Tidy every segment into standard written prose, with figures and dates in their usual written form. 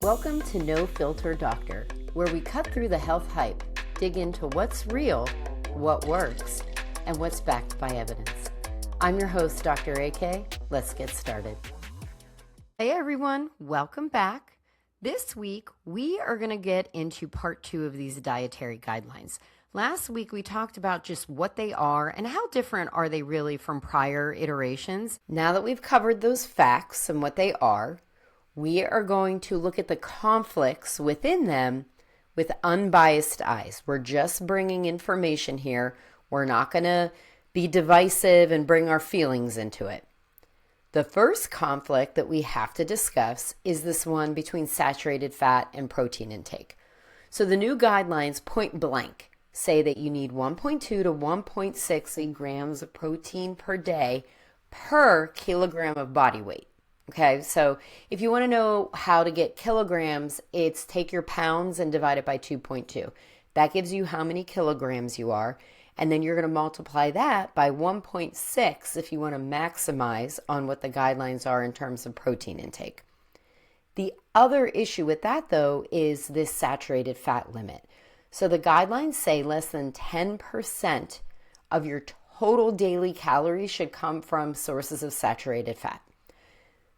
Welcome to No Filter Doctor, where we cut through the health hype, dig into what's real, what works, and what's backed by evidence. I'm your host, Dr. AK. Let's get started. Hey everyone, welcome back. This week, we are going to get into part 2 of these dietary guidelines. Last week, we talked about just what they are and how different are they really from prior iterations. Now that we've covered those facts and what they are, we are going to look at the conflicts within them with unbiased eyes. We're just bringing information here. We're not going to be divisive and bring our feelings into it. The first conflict that we have to discuss is this one between saturated fat and protein intake. So the new guidelines point blank say that you need 1.2 to 1.6 grams of protein per day per kilogram of body weight. Okay, so if you want to know how to get kilograms, it's take your pounds and divide it by 2.2. That gives you how many kilograms you are, and then you're going to multiply that by 1.6 if you want to maximize on what the guidelines are in terms of protein intake. The other issue with that, though, is this saturated fat limit. So the guidelines say less than 10% of your total daily calories should come from sources of saturated fat.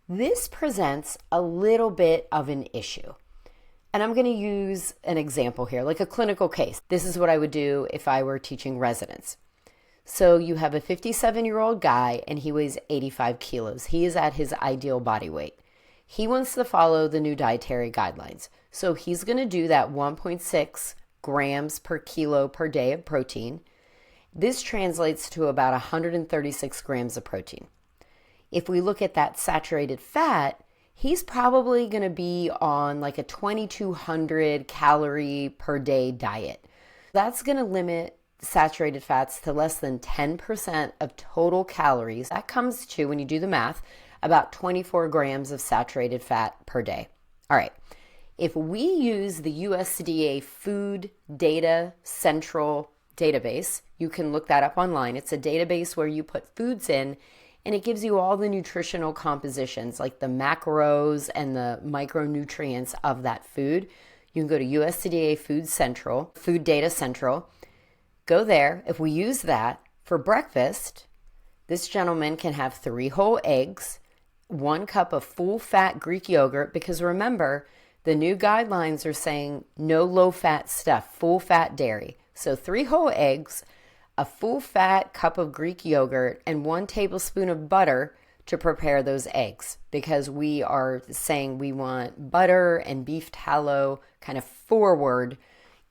This presents a little bit of an issue. And I'm going to use an example here, like a clinical case. This is what I would do if I were teaching residents. So you have a 57-year-old guy and he weighs 85 kilos. He is at his ideal body weight. He wants to follow the new dietary guidelines. So he's going to do that 1.6 grams per kilo per day of protein. This translates to about 136 grams of protein. If we look at that saturated fat, he's probably going to be on like a 2,200 calorie per day diet. That's going to limit saturated fats to less than 10% of total calories. That comes to, when you do the math, about 24 grams of saturated fat per day. All right. If we use the USDA Food Data Central database, you can look that up online. It's a database where you put foods in, and it gives you all the nutritional compositions, like the macros and the micronutrients of that food. You can go to USDA Food Data Central, go there. If we use that for breakfast, this gentleman can have 3 whole eggs, 1 cup of full-fat Greek yogurt, because remember, the new guidelines are saying no low-fat stuff, full-fat dairy. So 3 whole eggs, a full-fat cup of Greek yogurt, and 1 tablespoon of butter to prepare those eggs, because we are saying we want butter and beef tallow kind of forward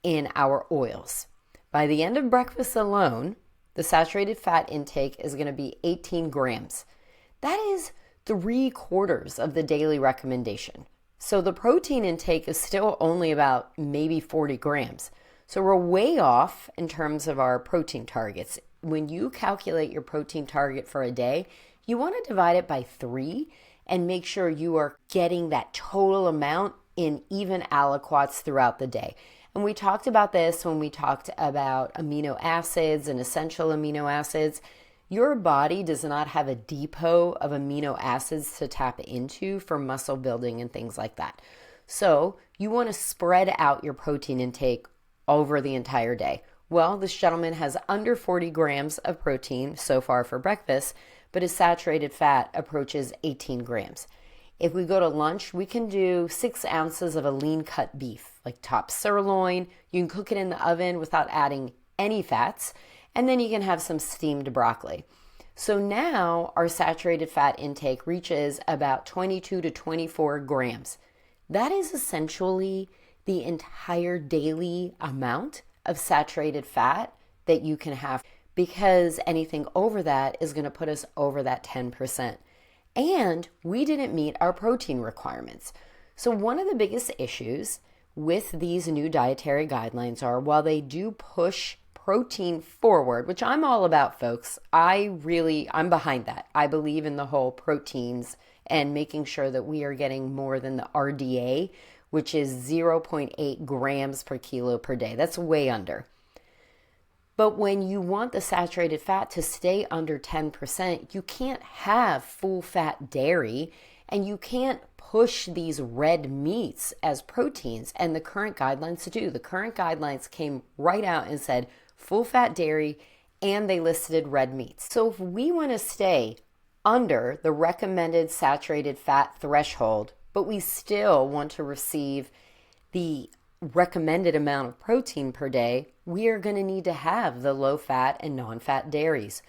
in our oils. By the end of breakfast alone, the saturated fat intake is going to be 18 grams. That is 3/4 of the daily recommendation. So the protein intake is still only about maybe 40 grams. So we're way off in terms of our protein targets. When you calculate your protein target for a day, you want to divide it by 3 and make sure you are getting that total amount in even aliquots throughout the day. And we talked about this when we talked about amino acids and essential amino acids. Your body does not have a depot of amino acids to tap into for muscle building and things like that. So you want to spread out your protein intake over the entire day. Well, this gentleman has under 40 grams of protein so far for breakfast, but his saturated fat approaches 18 grams. If we go to lunch, we can do 6 ounces of a lean cut beef, like top sirloin. You can cook it in the oven without adding any fats, and then you can have some steamed broccoli. So now our saturated fat intake reaches about 22 to 24 grams. That is essentially the entire daily amount of saturated fat that you can have, because anything over that is going to put us over that 10%. And we didn't meet our protein requirements. So one of the biggest issues with these new dietary guidelines are, while they do push protein forward, which I'm all about, folks, I'm behind that. I believe in the whole proteins and making sure that we are getting more than the RDA, which is 0.8 grams per kilo per day. That's way under. But when you want the saturated fat to stay under 10%, you can't have full fat dairy And you can't push these red meats as proteins, and the current guidelines do. The current guidelines came right out and said full fat dairy, and they listed red meats. So if we want to stay under the recommended saturated fat threshold, but we still want to receive the recommended amount of protein per day, we are going to need to have the low fat and non-fat dairies.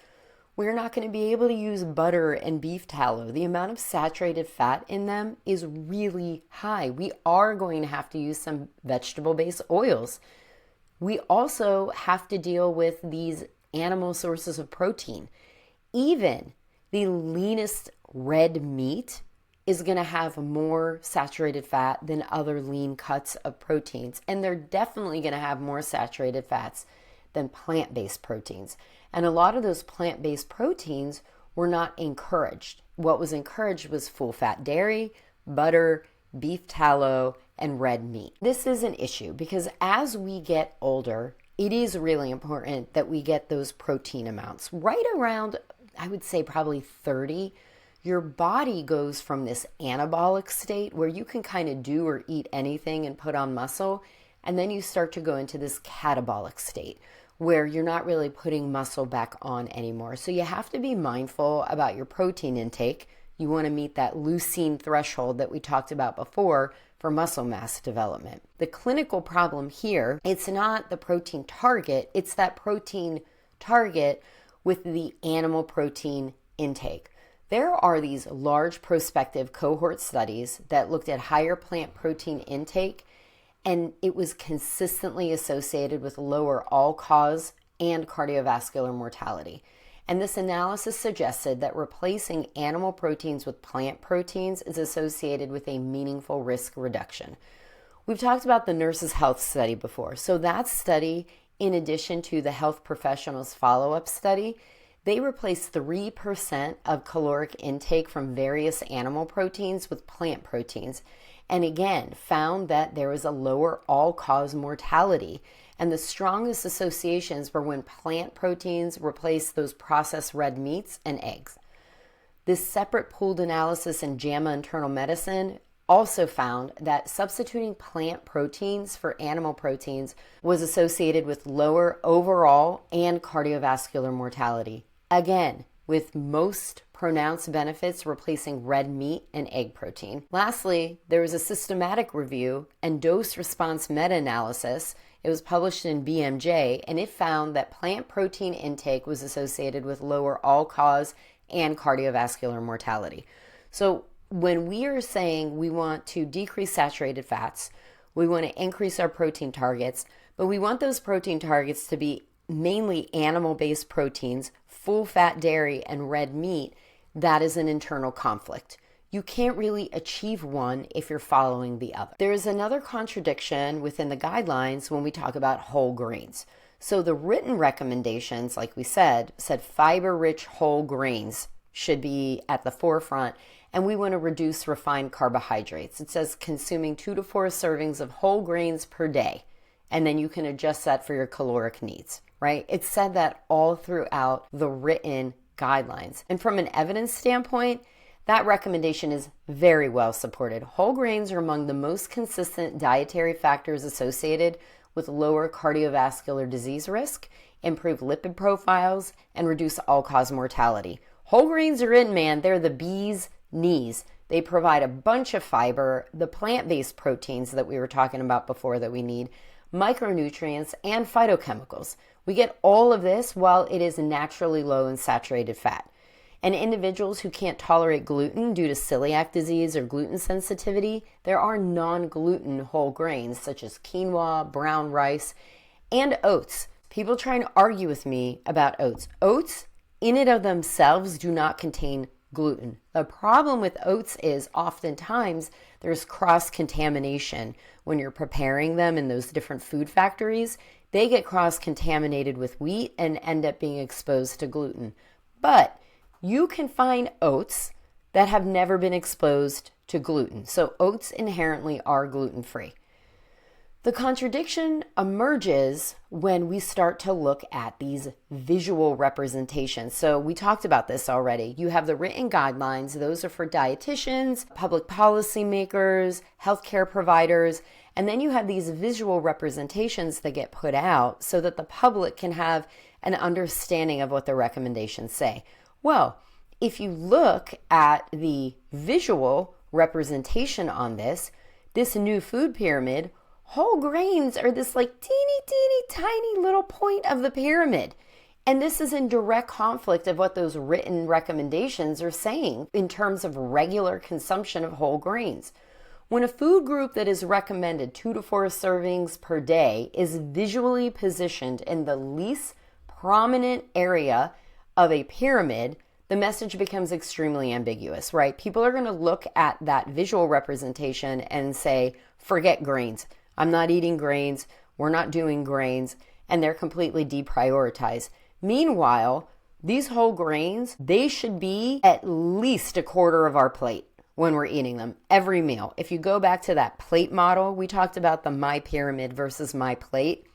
We're not going to be able to use butter and beef tallow. The amount of saturated fat in them is really high. We are going to have to use some vegetable-based oils. We also have to deal with these animal sources of protein. Even the leanest red meat is going to have more saturated fat than other lean cuts of proteins. And they're definitely going to have more saturated fats than plant-based proteins. And a lot of those plant-based proteins were not encouraged. What was encouraged was full-fat dairy, butter, beef tallow, and red meat. This is an issue because as we get older, it is really important that we get those protein amounts. Right around, I would say probably 30, your body goes from this anabolic state where you can kind of do or eat anything and put on muscle, and then you start to go into this catabolic state where you're not really putting muscle back on anymore. So you have to be mindful about your protein intake. You want to meet that leucine threshold that we talked about before for muscle mass development. The clinical problem here, it's not the protein target, it's that protein target with the animal protein intake. There are these large prospective cohort studies that looked at higher plant protein intake, and it was consistently associated with lower all-cause and cardiovascular mortality. And this analysis suggested that replacing animal proteins with plant proteins is associated with a meaningful risk reduction. We've talked about the Nurses' Health Study before. So that study, in addition to the health professionals follow-up study, they replaced 3% of caloric intake from various animal proteins with plant proteins, and again found that there was a lower all-cause mortality. And the strongest associations were when plant proteins replaced those processed red meats and eggs. This separate pooled analysis in JAMA Internal Medicine also found that substituting plant proteins for animal proteins was associated with lower overall and cardiovascular mortality. Again, with most pronounced benefits replacing red meat and egg protein. Lastly, there was a systematic review and dose-response meta-analysis. It was published in BMJ, and it found that plant protein intake was associated with lower all-cause and cardiovascular mortality. So when we are saying we want to decrease saturated fats, we want to increase our protein targets, but we want those protein targets to be mainly animal-based proteins, full-fat dairy, and red meat, that is an internal conflict. You can't really achieve one if you're following the other. There is another contradiction within the guidelines when we talk about whole grains. So the written recommendations, like we said fiber-rich whole grains should be at the forefront, and we want to reduce refined carbohydrates. It says consuming 2 to 4 servings of whole grains per day, and then you can adjust that for your caloric needs, right? It said that all throughout the written guidelines. And from an evidence standpoint, that recommendation is very well supported. Whole grains are among the most consistent dietary factors associated with lower cardiovascular disease risk, improve lipid profiles, and reduce all-cause mortality. Whole grains are in, man. They're the bee's knees. They provide a bunch of fiber, the plant-based proteins that we were talking about before that we need, micronutrients, and phytochemicals. We get all of this while it is naturally low in saturated fat. And individuals who can't tolerate gluten due to celiac disease or gluten sensitivity, there are non-gluten whole grains such as quinoa, brown rice, and oats. People trying to argue with me about oats. Oats, in and of themselves, do not contain gluten. The problem with oats is oftentimes there's cross-contamination when you're preparing them in those different food factories. They get cross-contaminated with wheat and end up being exposed to gluten. But you can find oats that have never been exposed to gluten. So oats inherently are gluten-free. The contradiction emerges when we start to look at these visual representations. So we talked about this already. You have the written guidelines. Those are for dietitians, public policy makers, healthcare providers. And then you have these visual representations that get put out so that the public can have an understanding of what the recommendations say. Well, if you look at the visual representation on this new food pyramid, whole grains are this like teeny tiny little point of the pyramid. And this is in direct conflict of what those written recommendations are saying in terms of regular consumption of whole grains. When a food group that is recommended 2 to 4 servings per day is visually positioned in the least prominent area of a pyramid, the message becomes extremely ambiguous, right? People are going to look at that visual representation and say, forget grains. I'm not eating grains. We're not doing grains. And they're completely deprioritized. Meanwhile, these whole grains, they should be at least a quarter of our plate when we're eating them every meal. If you go back to that plate model, we talked about the my pyramid versus my plate.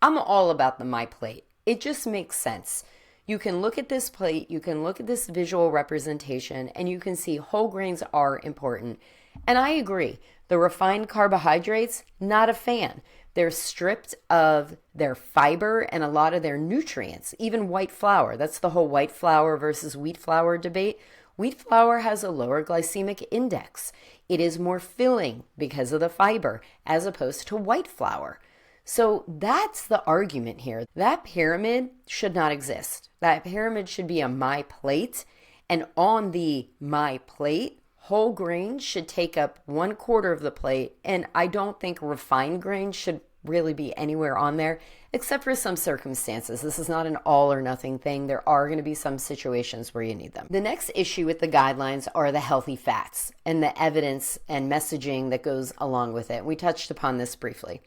I'm all about the my plate. It just makes sense. You can look at this plate, you can look at this visual representation, and you can see whole grains are important. And I agree. The refined carbohydrates, not a fan. They're stripped of their fiber and a lot of their nutrients, even white flour. That's the whole white flour versus wheat flour debate. Wheat flour has a lower glycemic index. It is more filling because of the fiber as opposed to white flour. So that's the argument here. That pyramid should not exist. That pyramid should be a my plate. And on the my plate, whole grains should take up 1/4 of the plate. And I don't think refined grains should really be anywhere on there, except for some circumstances. This is not an all or nothing thing. There are going to be some situations where you need them. The next issue with the guidelines are the healthy fats and the evidence and messaging that goes along with it. We touched upon this briefly.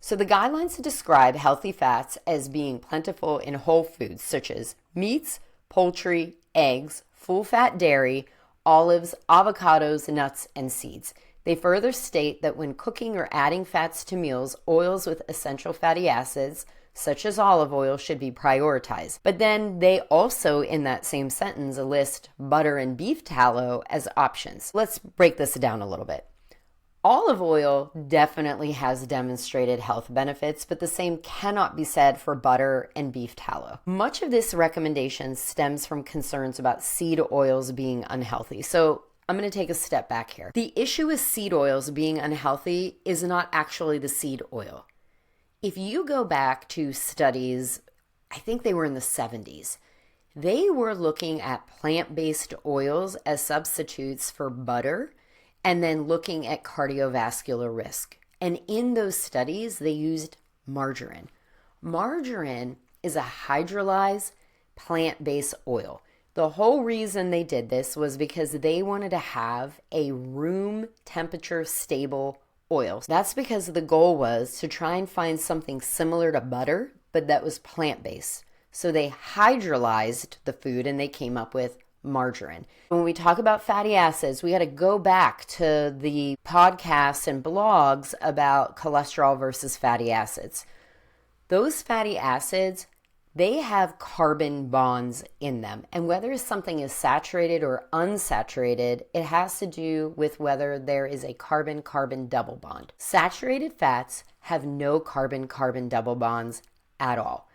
So the guidelines describe healthy fats as being plentiful in whole foods such as meats, poultry, eggs, full-fat dairy, olives, avocados, nuts, and seeds. They further state that when cooking or adding fats to meals, oils with essential fatty acids, such as olive oil, should be prioritized. But then they also, in that same sentence, list butter and beef tallow as options. Let's break this down a little bit. Olive oil definitely has demonstrated health benefits, but the same cannot be said for butter and beef tallow. Much of this recommendation stems from concerns about seed oils being unhealthy. So I'm going to take a step back here. The issue with seed oils being unhealthy is not actually the seed oil. If you go back to studies, I think they were in the 70s, they were looking at plant-based oils as substitutes for butter and then looking at cardiovascular risk. And in those studies, they used margarine. Margarine is a hydrolyzed plant-based oil. The whole reason they did this was because they wanted to have a room temperature stable oil. That's because the goal was to try and find something similar to butter, but that was plant-based. So they hydrolyzed the food and they came up with margarine. When we talk about fatty acids, we got to go back to the podcasts and blogs about cholesterol versus fatty acids. Those fatty acids, they have carbon bonds in them. And whether something is saturated or unsaturated, it has to do with whether there is a carbon-carbon double bond. Saturated fats have no carbon-carbon double bonds at all.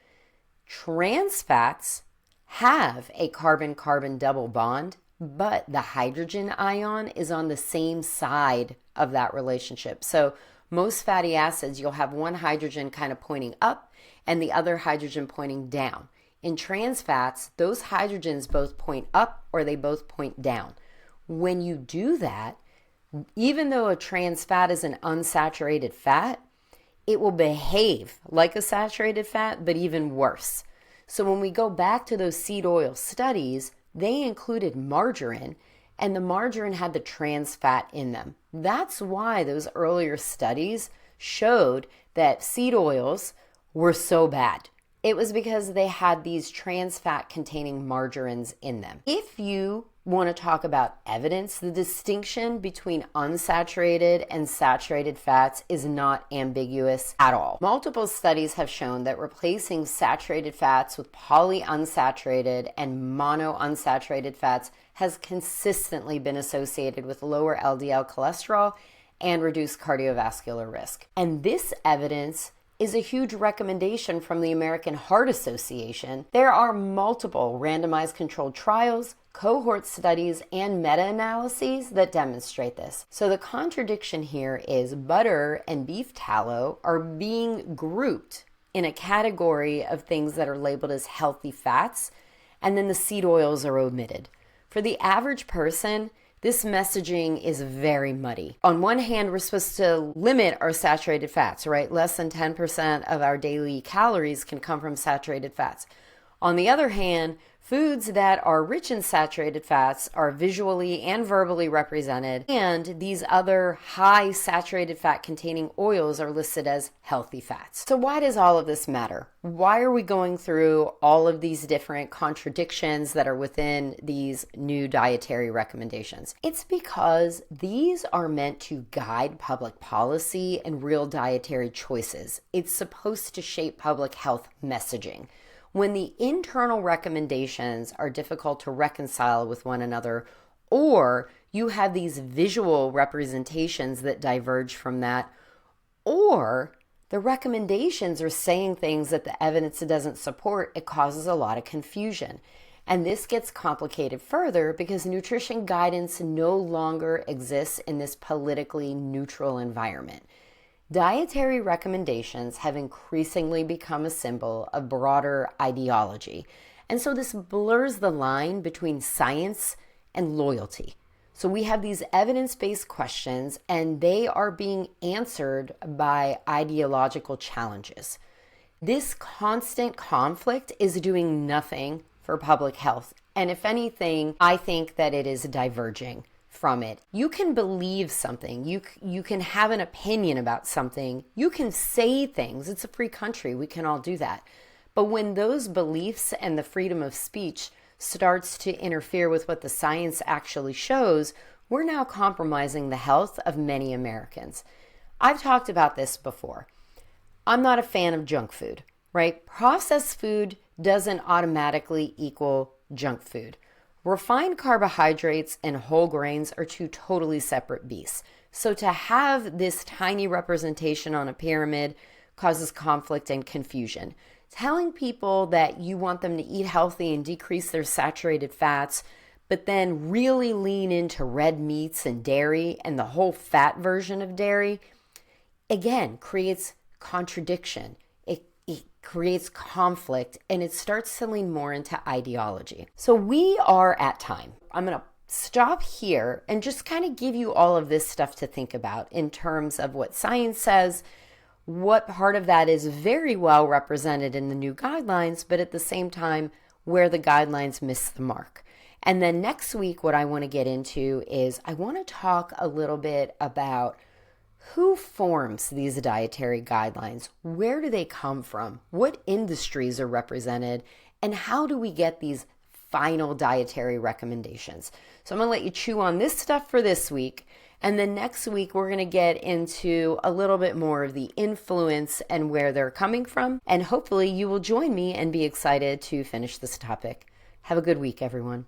Trans fats have a carbon-carbon double bond, but the hydrogen ion is on the same side of that relationship. So most fatty acids, you'll have one hydrogen kind of pointing up and the other hydrogen pointing down. In trans fats, those hydrogens both point up or they both point down. When you do that, even though a trans fat is an unsaturated fat, it will behave like a saturated fat, but even worse. So when we go back to those seed oil studies, they included margarine, and the margarine had the trans fat in them. That's why those earlier studies showed that seed oils were so bad. It was because they had these trans fat containing margarines in them. If you want to talk about evidence, the distinction between unsaturated and saturated fats is not ambiguous at all. Multiple studies have shown that replacing saturated fats with polyunsaturated and monounsaturated fats has consistently been associated with lower LDL cholesterol and reduced cardiovascular risk. And this evidence is a huge recommendation from the American Heart Association. There are multiple randomized controlled trials, cohort studies, and meta-analyses that demonstrate this. So the contradiction here is butter and beef tallow are being grouped in a category of things that are labeled as healthy fats, and then the seed oils are omitted. For the average person, this messaging is very muddy. On one hand, we're supposed to limit our saturated fats, right? Less than 10% of our daily calories can come from saturated fats. On the other hand, foods that are rich in saturated fats are visually and verbally represented, and these other high saturated fat containing oils are listed as healthy fats. So why does all of this matter? Why are we going through all of these different contradictions that are within these new dietary recommendations? It's because these are meant to guide public policy and real dietary choices. It's supposed to shape public health messaging. When the internal recommendations are difficult to reconcile with one another, or you have these visual representations that diverge from that, or the recommendations are saying things that the evidence doesn't support, it causes a lot of confusion. And this gets complicated further because nutrition guidance no longer exists in this politically neutral environment. Dietary recommendations have increasingly become a symbol of broader ideology. And so this blurs the line between science and loyalty. So we have these evidence-based questions, and they are being answered by ideological challenges. This constant conflict is doing nothing for public health. And if anything, I think that it is diverging from it. You can believe something. You can have an opinion about something. You can say things. It's a free country. We can all do that. But when those beliefs and the freedom of speech starts to interfere with what the science actually shows, we're now compromising the health of many Americans. I've talked about this before. I'm not a fan of junk food, right? Processed food doesn't automatically equal junk food. Refined carbohydrates and whole grains are two totally separate beasts. So to have this tiny representation on a pyramid causes conflict and confusion. Telling people that you want them to eat healthy and decrease their saturated fats, but then really lean into red meats and dairy and the whole fat version of dairy, again, creates contradiction. It creates conflict, and it starts to lean more into ideology. So we are at time. I'm going to stop here and just kind of give you all of this stuff to think about in terms of what science says, what part of that is very well represented in the new guidelines, but at the same time, where the guidelines miss the mark. And then next week, what I want to get into is I want to talk a little bit about who forms these dietary guidelines? Where do they come from? What industries are represented? And how do we get these final dietary recommendations? So I'm going to let you chew on this stuff for this week. And then next week, we're going to get into a little bit more of the influence and where they're coming from. And hopefully you will join me and be excited to finish this topic. Have a good week, everyone.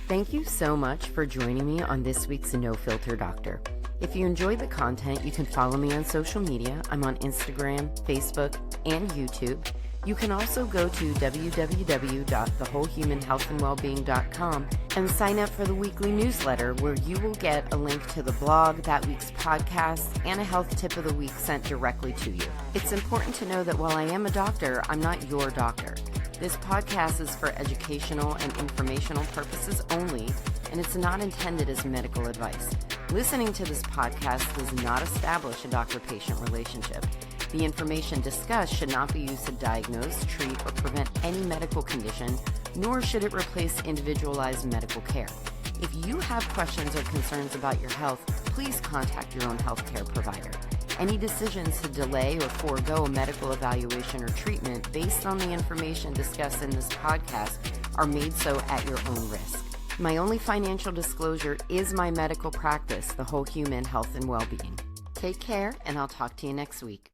Thank you so much for joining me on this week's No Filter Doctor. If you enjoyed the content, you can follow me on social media. I'm on Instagram, Facebook, and YouTube. You can also go to www.thewholehumanhealthandwellbeing.com and sign up for the weekly newsletter, where you will get a link to the blog, that week's podcast, and a health tip of the week sent directly to you. It's important to know that while I am a doctor, I'm not your doctor. This podcast is for educational and informational purposes only, and it's not intended as medical advice. Listening to this podcast does not establish a doctor-patient relationship. The information discussed should not be used to diagnose, treat, or prevent any medical condition, nor should it replace individualized medical care. If you have questions or concerns about your health, please contact your own healthcare provider. Any decisions to delay or forego a medical evaluation or treatment based on the information discussed in this podcast are made so at your own risk. My only financial disclosure is my medical practice, the Whole Human Health and Wellbeing. Take care, and I'll talk to you next week.